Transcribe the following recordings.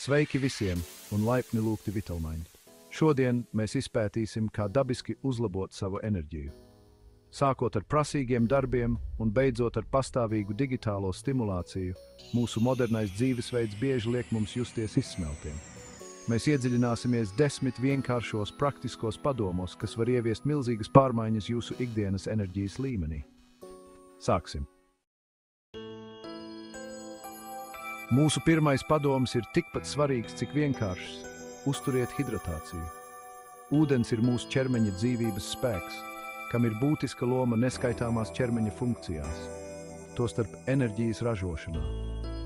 Sveiki visiem un laipni lūgti Vitalmaiņi. Šodien mēs izpētīsim, kā dabiski uzlabot savu enerģiju. Sākot ar prasīgiem darbiem un beidzot ar pastāvīgu digitālo stimulāciju, mūsu modernais dzīvesveids bieži liek mums justies izsmeltiem. Mēs iedziļināsimies 10 vienkāršos praktiskos padomos, kas var ieviest milzīgas pārmaiņas jūsu ikdienas enerģijas līmenī. Sāksim! Mūsu pirmais padoms ir tikpat svarīgs, cik vienkāršs – uzturiet hidratāciju. Ūdens ir mūsu ķermeņa dzīvības spēks, kam ir būtiska loma neskaitāmās ķermeņa funkcijās, tostarp enerģijas ražošanā.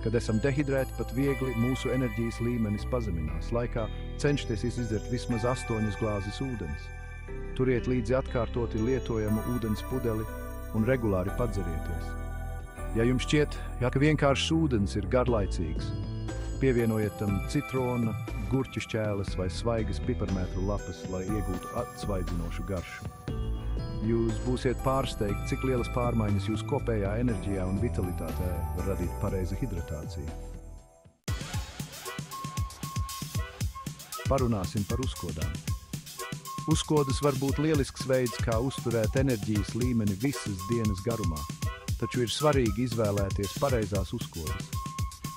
Kad esam dehidrēti, pat viegli mūsu enerģijas līmenis pazeminās. Laikā cenšties izdzert vismaz 8 glāzes ūdens. Turiet līdzi atkārtoti lietojamu ūdens pudeli un regulāri padzerieties. Ja jums šķiet, ka vienkāršs ūdens ir garlaicīgs, pievienojiet tam citrona, gurķu šķēles vai svaigas piparmētru lapas, lai iegūtu atsvaidzinošu garšu. Jūs būsiet pārsteigti, cik lielas pārmaiņas jūsu kopējā enerģijā un vitalitātē var radīt pareiza hidratācija. Parunāsim par uzkodām. Uzkodas var būt lielisks veids, kā uzturēt enerģijas līmeni visas dienas garumā, taču ir svarīgi izvēlēties pareizās uzkodas.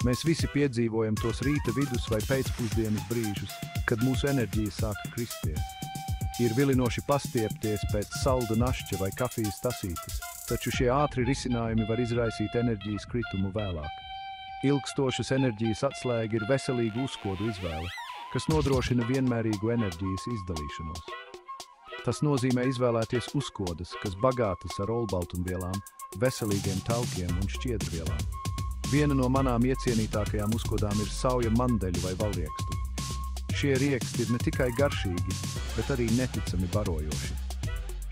Mēs visi piedzīvojam tos rīta vidus vai pēcpusdienas brīžus, kad mūsu enerģija sāk kristies. Ir vilinoši pastiepties pēc salda našķa vai kafijas tasītes, taču šie ātri risinājumi var izraisīt enerģijas kritumu vēlāk. Ilgstošas enerģijas atslēga ir veselīga uzkodu izvēle, kas nodrošina vienmērīgu enerģijas izdalīšanos. Tas nozīmē izvēlēties uzkodas, kas bagātas ar olbaltumvielām, veselīgiem taukiem un šķiedrvielām. Viena no manām iecienītākajām uzkodām ir sauja mandeļu vai valriekstu. Šie rieksti ir ne tikai garšīgi, bet arī neticami barojoši.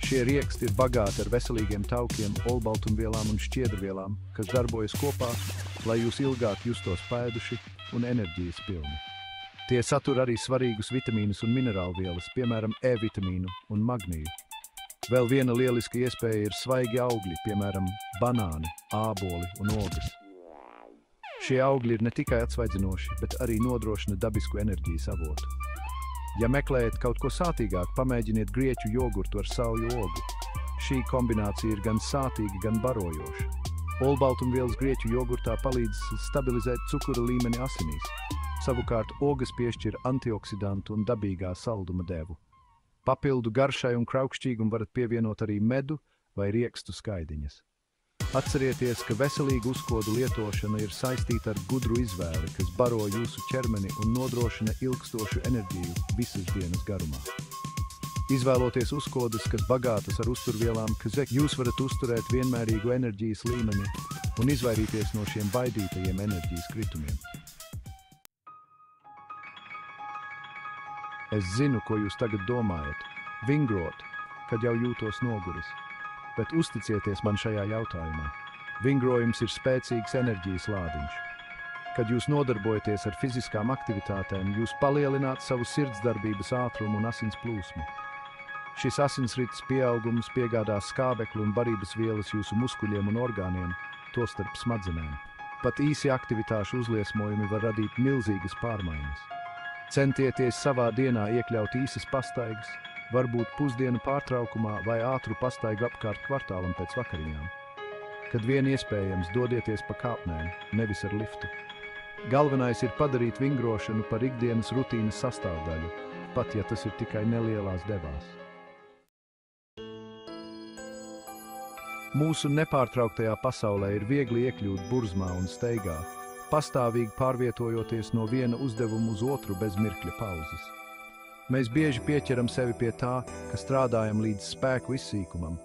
Šie rieksti ir bagāti ar veselīgiem taukiem, olbaltumvielām un šķiedrvielām, kas darbojas kopā, lai jūs ilgāk justos pēduši un enerģijas pilni. Tie satur arī svarīgus vitamīnus un minerālvielas, piemēram, E-vitamīnu un magniju. Vēl viena lieliska iespēja ir svaigi augļi, piemēram, banāni, āboli un ogas. Šie augļi ir ne tikai atsvaidzinoši, bet arī nodrošina dabisku enerģijas avotu. Ja meklējat kaut ko sātīgāk, pamēģiniet grieķu jogurtu ar sauju ogu. Šī kombinācija ir gan sātīga, gan barojoša. Olbaltumvielas grieķu jogurtā palīdz stabilizēt cukura līmeni asinīs. Savukārt ogas piešķir antioksidantu un dabīgā salduma devu. Papildu garšai un kraukšķīgumu varat pievienot arī medu vai riekstu skaidiņas. Atcerieties, ka veselīga uzkodu lietošana ir saistīta ar gudru izvēli, kas baro jūsu ķermeni un nodrošina ilgstošu enerģiju visas dienas garumā. Izvēloties uzkodas, kas bagātas ar uzturvielām, jūs varat uzturēt vienmērīgu enerģijas līmeni un izvairīties no šiem baidītajiem enerģijas kritumiem. Es zinu, ko jūs tagad domājat – vingrot, kad jau jūtos noguris. Bet uzticieties man šajā jautājumā. Vingrojums ir spēcīgs enerģijas lādiņš. Kad jūs nodarbojaties ar fiziskām aktivitātēm, jūs palielināt savu sirdsdarbības ātrumu un asins plūsmu. Šis asinsrites pieaugums piegādās skābekli un barības vielas jūsu muskuļiem un orgāniem, tostarp smadzenēm. Pat īsi aktivitāšu uzliesmojumi var radīt milzīgas pārmaiņas. Centieties savā dienā iekļaut īsas pastaigas, varbūt pusdienu pārtraukumā vai ātru pastaigu apkārt kvartālam pēc vakariņām. Kad vien iespējams, dodieties pa kāpnēm, nevis ar liftu. Galvenais ir padarīt vingrošanu par ikdienas rutīnas sastāvdaļu, pat ja tas ir tikai nelielās devās. Mūsu nepārtrauktajā pasaulē ir viegli iekļūt burzmā un steigā, pastāvīgi pārvietojoties no viena uzdevuma uz otru bez mirkļa pauzes. Mēs bieži pieķeram sevi pie tā, ka strādājam līdz spēku izsīkumam,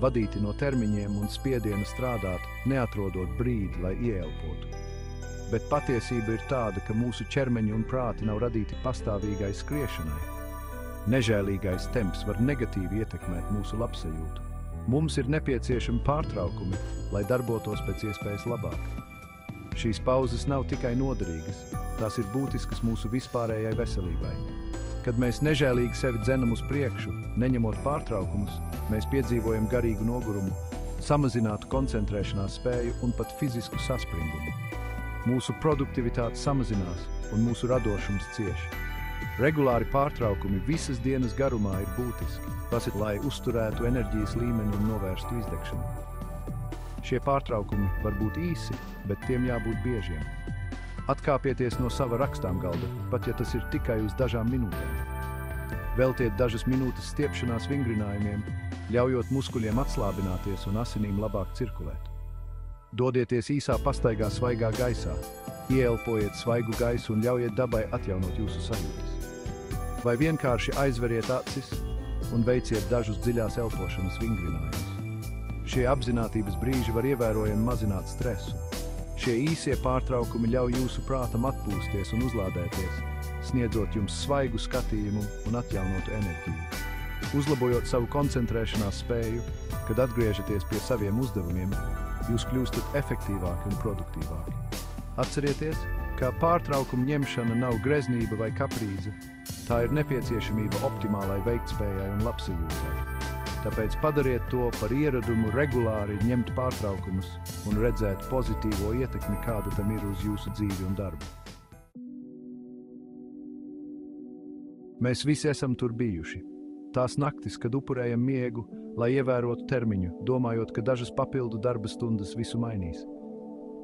vadīti no termiņiem un spiediena strādāt, neatrodot brīdi, lai ieelpotu. Bet patiesība ir tāda, ka mūsu ķermeņi un prāti nav radīti pastāvīgai skriešanai. Nežēlīgais temps var negatīvi ietekmēt mūsu labsajūtu. Mums ir nepieciešami pārtraukumi, lai darbotos pēc iespējas labāk. Šīs pauzes nav tikai noderīgas, tās ir būtiskas mūsu vispārējai veselībai. Kad mēs nežēlīgi sevi dzenam uz priekšu, neņemot pārtraukumus, mēs piedzīvojam garīgu nogurumu, samazinātu koncentrēšanās spēju un pat fizisku saspringumu. Mūsu produktivitāte samazinās un mūsu radošums cieš. Regulāri pārtraukumi visas dienas garumā ir būtiski, lai uzturētu enerģijas līmeni un novērstu izdegšanu. Šie pārtraukumi var būt īsi, bet tiem jābūt biežiem. Atkāpieties no sava rakstāmgalda, pat ja tas ir tikai uz dažām minūtēm. Veltiet dažas minūtes stiepšanās vingrinājumiem, ļaujot muskuļiem atslābināties un asinīm labāk cirkulēt. Dodieties īsā pastaigā svaigā gaisā, ieelpojiet svaigu gaisu un ļaujiet dabai atjaunot jūsu sajūtas. Vai vienkārši aizveriet acis un veiciet dažus dziļās elpošanas vingrinājumus. Šie apzinātības brīži var ievērojami mazināt stresu. Šie īsie pārtraukumi ļauj jūsu prātam atpūsties un uzlādēties, sniedzot jums svaigu skatījumu un atjaunotu enerģiju. Uzlabojot savu koncentrēšanās spēju, kad atgriežaties pie saviem uzdevumiem, jūs kļūstat efektīvāki un produktīvāki. Atcerieties, ka pārtraukumu ņemšana nav greznība vai kaprīze, tā ir nepieciešamība optimālai veiktspējai un labsajūtai. Tāpēc padariet to par ieradumu regulāri ņemt pārtraukumus un redzēt pozitīvo ietekmi, kāda tam ir uz jūsu dzīvi un darbu. Mēs visi esam tur bijuši. Tās naktis, kad upurējam miegu, lai ievērotu termiņu, domājot, ka dažas papildu darba stundas visu mainīs.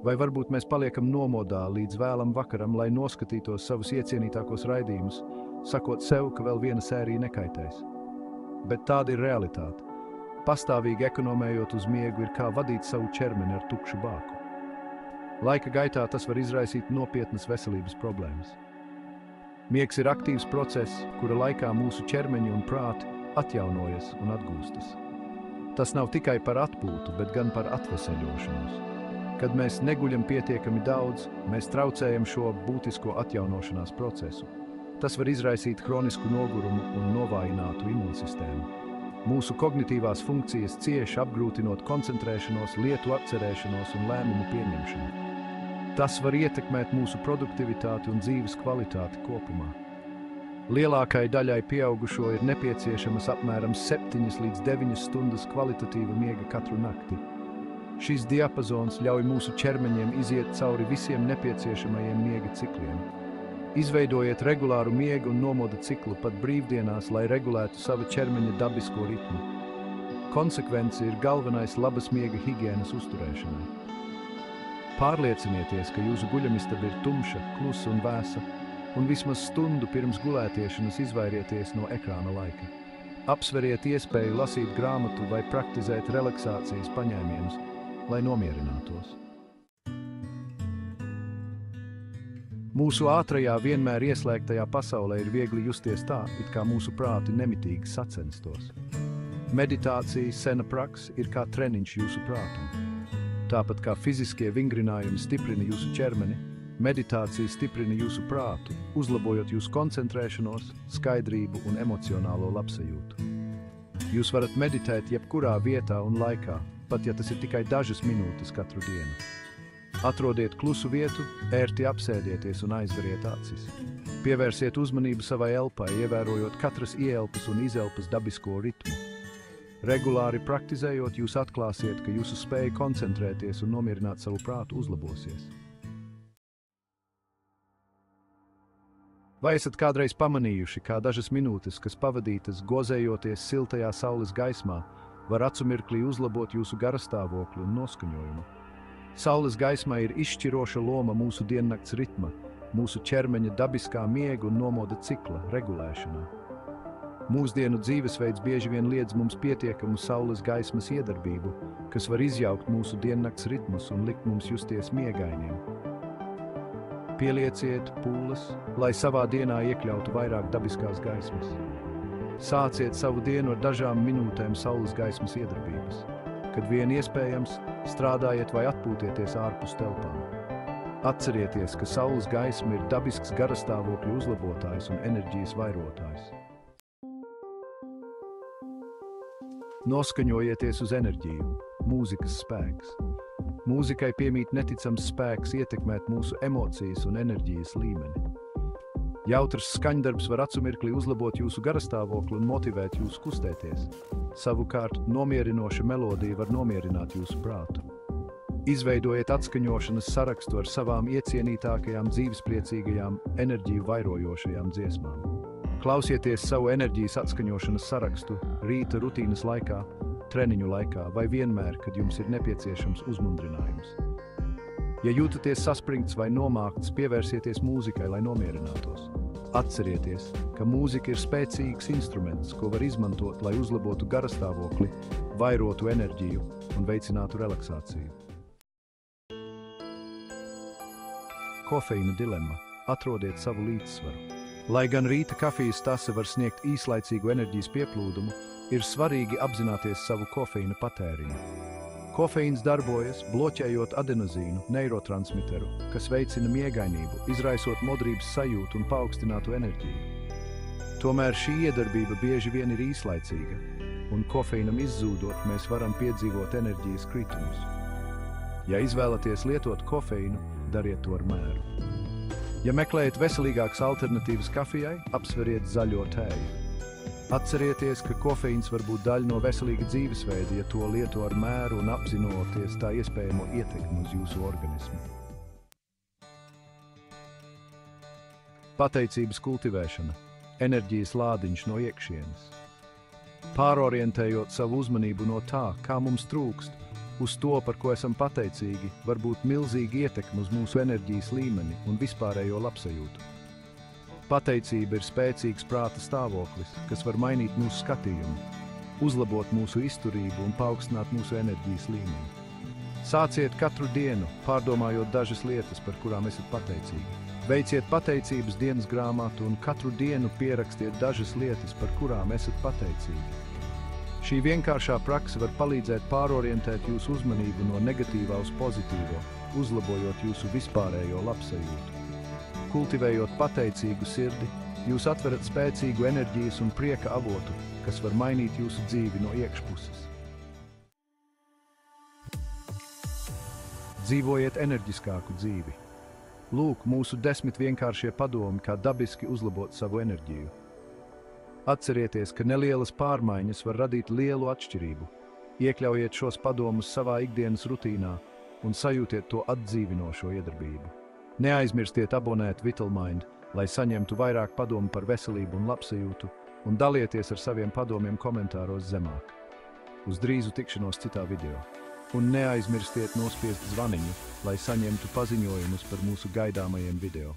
Vai varbūt mēs paliekam nomodā līdz vēlam vakaram, lai noskatītos savus iecienītākos raidījumus, sakot sev, ka vēl viena sērija nekaitēs. Bet tāda ir realitāte. Pastāvīgi ekonomējot uz miegu ir kā vadīt savu ķermeni ar tukšu bāku. Laika gaitā tas var izraisīt nopietnas veselības problēmas. Miegs ir aktīvs process, kura laikā mūsu ķermeņi un prāti atjaunojas un atgūstas. Tas nav tikai par atpūtu, bet gan par atveseļošanos. Kad mēs neguļam pietiekami daudz, mēs traucējam šo būtisko atjaunošanās procesu. Tas var izraisīt hronisku nogurumu un novājinātu imūnsistēmu. Mūsu kognitīvās funkcijas cieš, apgrūtinot koncentrēšanos, lietu atcerēšanos un lēmumu pieņemšanu. Tas var ietekmēt mūsu produktivitāti un dzīves kvalitāti kopumā. Lielākai daļai pieaugušo ir nepieciešamas apmēram 7 līdz 9 stundas kvalitatīva miega katru nakti. Šis diapazons ļauj mūsu ķermeņiem iziet cauri visiem nepieciešamajiem miega cikliem. Izveidojiet regulāru miega un nomoda ciklu pat brīvdienās, lai regulētu sava ķermeņa dabisko ritmu. Konsekvence ir galvenais labas miega higienas uzturēšanai. Pārliecinieties, ka jūsu guļamistaba ir tumša, klusa un vēsa, un vismaz stundu pirms gulētiešanas izvairieties no ekrāna laika. Apsveriet iespēju lasīt grāmatu vai praktizēt relaksācijas paņēmienus, lai nomierinātos. Mūsu ātrajā, vienmēr ieslēgtajā pasaulē ir viegli justies tā, it kā mūsu prāti nemitīgi sacenstos. Meditācija, sena praksa, ir kā treniņš jūsu prātam. Tāpat kā fiziskie vingrinājumi stiprina jūsu ķermeni, meditācija stiprina jūsu prātu, uzlabojot jūsu koncentrēšanos, skaidrību un emocionālo labsajūtu. Jūs varat meditēt jebkurā vietā un laikā, pat ja tas ir tikai dažas minūtes katru dienu. Atrodiet klusu vietu, ērti apsēdieties un aizveriet acis. Pievērsiet uzmanību savai elpai, ievērojot katras ieelpas un izelpas dabisko ritmu. Regulāri praktizējot, jūs atklāsiet, ka jūsu spēja koncentrēties un nomierināt savu prātu uzlabosies. Vai esat kādreiz pamanījuši, kā dažas minūtes, kas pavadītas gozējoties siltajā saules gaismā, var acumirklī uzlabot jūsu garastāvokli un noskaņojumu? Saules gaismai ir izšķiroša loma mūsu diennakts ritma, mūsu ķermeņa dabiskā miega un nomoda cikla regulēšanā. Mūsdienu dzīvesveids bieži vien liedz mums pietiekamu saules gaismas iedarbību, kas var izjaukt mūsu diennakts ritmus un likt mums justies miegainiem. Pielieciet pūles, lai savā dienā iekļautu vairāk dabiskās gaismas. Sāciet savu dienu ar dažām minūtēm saules gaismas iedarbības. Kad vien iespējams, strādājiet vai atpūtieties ārpus telpām. Atcerieties, ka saules gaisma ir dabisks garastāvokļa uzlabotājs un enerģijas vairotājs. Noskaņojieties uz enerģiju, mūzikas spēks. Mūzikai piemīt neticams spēks ietekmēt mūsu emocijas un enerģijas līmeni. Jautrs skaņdarbs var acumirklī uzlabot jūsu garastāvokli un motivēt jūs kustēties. Savukārt, nomierinoša melodija var nomierināt jūsu prātu. Izveidojiet atskaņošanas sarakstu ar savām iecienītākajām, dzīvespriecīgajām, enerģiju vairojošajām dziesmām. Klausieties savu enerģijas atskaņošanas sarakstu rīta rutīnas laikā, treniņu laikā vai vienmēr, kad jums ir nepieciešams uzmundrinājums. Ja jūtaties saspringts vai nomākts, pievērsieties mūzikai, lai nomierinātos. Atcerieties, ka mūzika ir spēcīgs instruments, ko var izmantot, lai uzlabotu garastāvokli, vairotu enerģiju un veicinātu relaksāciju. Kofeīna dilemma. Atrodiet savu līdzsvaru. Lai gan rīta kafijas tase var sniegt īslaicīgu enerģijas pieplūdumu, ir svarīgi apzināties savu kofeīna patēriņu. Kofeīns darbojas, bloķējot adenozīnu, neirotransmiteru, kas veicina miegainību, izraisot modrības sajūtu un paaugstinātu enerģiju. Tomēr šī iedarbība bieži vien ir īslaicīga, un kofeīnam izzūdot, mēs varam piedzīvot enerģijas kritumus. Ja izvēlaties lietot kofeīnu, dariet to ar mēru. Ja meklējat veselīgākas alternatīvas kafijai, apsveriet zaļo tēju. Atcerieties, ka kofeīns var būt daļa no veselīga dzīvesveida, ja to lieto ar mēru un apzinoties tā iespējamo ietekmi uz jūsu organismu. Pateicības kultivēšana. Enerģijas lādiņš no iekšienes. Pārorientējot savu uzmanību no tā, kā mums trūkst, uz to, par ko esam pateicīgi, var būt milzīga ietekme uz mūsu enerģijas līmeni un vispārējo labsajūtu. Pateicība ir spēcīgs prāta stāvoklis, kas var mainīt mūsu skatījumu, uzlabot mūsu izturību un paaugstināt mūsu enerģijas līmeni. Sāciet katru dienu, pārdomājot dažas lietas, par kurām esat pateicīgi. Veiciet pateicības dienas grāmatu un katru dienu pierakstiet dažas lietas, par kurām esat pateicīgi. Šī vienkāršā prakse var palīdzēt pārorientēt jūsu uzmanību no negatīvā uz pozitīvo, uzlabojot jūsu vispārējo labsajūtu. Kultivējot pateicīgu sirdi, jūs atverat spēcīgu enerģijas un prieka avotu, kas var mainīt jūsu dzīvi no iekšpuses. Dzīvojiet enerģiskāku dzīvi. Lūk, mūsu 10 vienkāršie padomi, kā dabiski uzlabot savu enerģiju. Atcerieties, ka nelielas pārmaiņas var radīt lielu atšķirību. Iekļaujiet šos padomus savā ikdienas rutīnā un sajūtiet to atdzīvinošo iedarbību. Neaizmirstiet abonēt Vitalmind, lai saņemtu vairāk padomu par veselību un labsajūtu, un dalieties ar saviem padomiem komentāros zemāk. Uz drīzu tikšanos citā video. Un neaizmirstiet nospiest zvaniņu, lai saņemtu paziņojumus par mūsu gaidāmajiem video.